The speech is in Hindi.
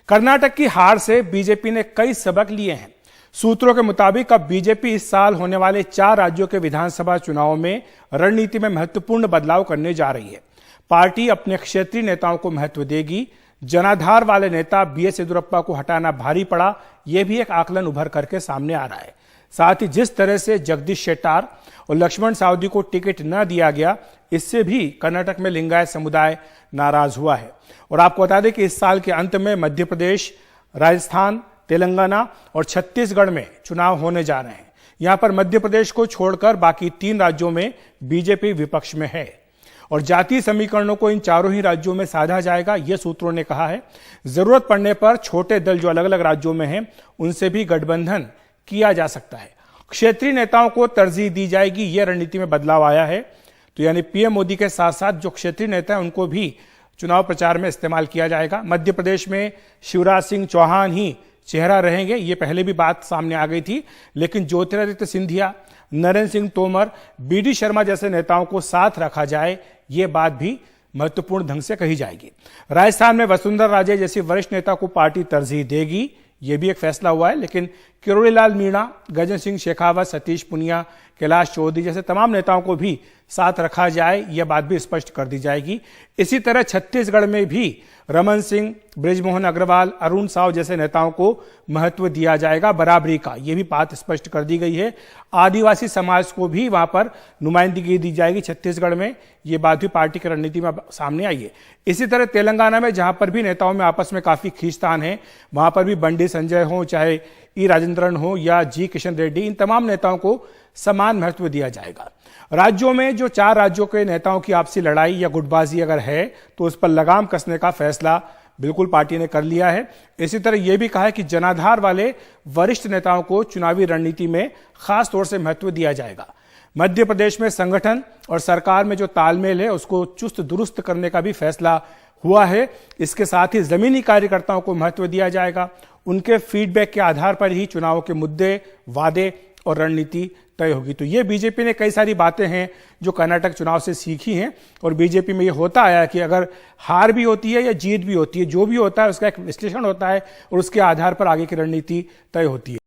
कर्नाटक की हार से बीजेपी ने कई सबक लिए हैं। सूत्रों के मुताबिक अब बीजेपी इस साल होने वाले 4 राज्यों के विधानसभा चुनाव में रणनीति में महत्वपूर्ण बदलाव करने जा रही है। पार्टी अपने क्षेत्रीय नेताओं को महत्व देगी। जनाधार वाले नेता बीएस येदियुरप्पा को हटाना भारी पड़ा, यह भी एक आकलन उभर करके सामने आ रहा है। साथ ही जिस तरह से जगदीश शेट्टार और लक्ष्मण सावदी को टिकट न दिया गया, इससे भी कर्नाटक में लिंगायत समुदाय नाराज हुआ है। और आपको बता दें कि इस साल के अंत में मध्य प्रदेश, राजस्थान, तेलंगाना और छत्तीसगढ़ में चुनाव होने जा रहे हैं। यहां पर मध्य प्रदेश को छोड़कर बाकी 3 राज्यों में बीजेपी विपक्ष में है और जातीय समीकरणों को इन चारों ही राज्यों में साधा जाएगा, यह सूत्रों ने कहा है। जरूरत पड़ने पर छोटे दल जो अलग अलग राज्यों में हैं, उनसे भी गठबंधन किया जा सकता है। क्षेत्रीय नेताओं को तरजीह दी जाएगी, यह रणनीति में बदलाव आया है। तो यानी पीएम मोदी के साथ साथ जो क्षेत्रीय नेता हैं, उनको भी चुनाव प्रचार में इस्तेमाल किया जाएगा। मध्य प्रदेश में शिवराज सिंह चौहान ही चेहरा रहेंगे, ये पहले भी बात सामने आ गई थी, लेकिन ज्योतिरादित्य सिंधिया, नरेंद्र सिंह तोमर, बीडी शर्मा जैसे नेताओं को साथ रखा जाए, ये बात भी महत्वपूर्ण ढंग से कही जाएगी। राजस्थान में वसुंधरा राजे जैसी वरिष्ठ नेता को पार्टी तरजीह देगी, यह भी एक फैसला हुआ है। लेकिन किरोड़ी लाल मीणा, गजेंद्र सिंह शेखावत, सतीश पुनिया, कैलाश चौधरी जैसे तमाम नेताओं को भी साथ रखा जाए, यह बात भी स्पष्ट कर दी जाएगी। इसी तरह छत्तीसगढ़ में भी रमन सिंह, बृजमोहन अग्रवाल, अरुण साव जैसे नेताओं को महत्व दिया जाएगा, बराबरी का, यह भी बात स्पष्ट कर दी गई है। आदिवासी समाज को भी वहां पर नुमाइंदगी दी जाएगी छत्तीसगढ़ में, यह बात भी पार्टी की रणनीति में सामने आई है। इसी तरह तेलंगाना में, जहां पर भी नेताओं में आपस में काफी खींचतान है, वहां पर भी बंडी संजय हो, चाहे ई राजेंद्रन हो या जी किशन रेड्डी, इन तमाम नेताओं को समान महत्व दिया जाएगा। राज्यों में जो 4 राज्यों के नेताओं की आपसी लड़ाई या गुटबाजी अगर है, तो उस पर लगाम कसने का फैसला बिल्कुल पार्टी ने कर लिया है। इसी तरह यह भी कहा है कि जनाधार वाले वरिष्ठ नेताओं को चुनावी रणनीति में खास तौर से महत्व दिया जाएगा। मध्य प्रदेश में संगठन और सरकार में जो तालमेल है, उसको चुस्त दुरुस्त करने का भी फैसला हुआ है। इसके साथ ही जमीनी कार्यकर्ताओं को महत्व दिया जाएगा। उनके फीडबैक के आधार पर ही चुनाव के मुद्दे, वादे और रणनीति तय होगी। तो ये बीजेपी ने कई सारी बातें हैं जो कर्नाटक चुनाव से सीखी हैं, और बीजेपी में ये होता आया कि अगर हार भी होती है या जीत भी होती है, जो भी होता है उसका एक विश्लेषण होता है और उसके आधार पर आगे की रणनीति तय होती है।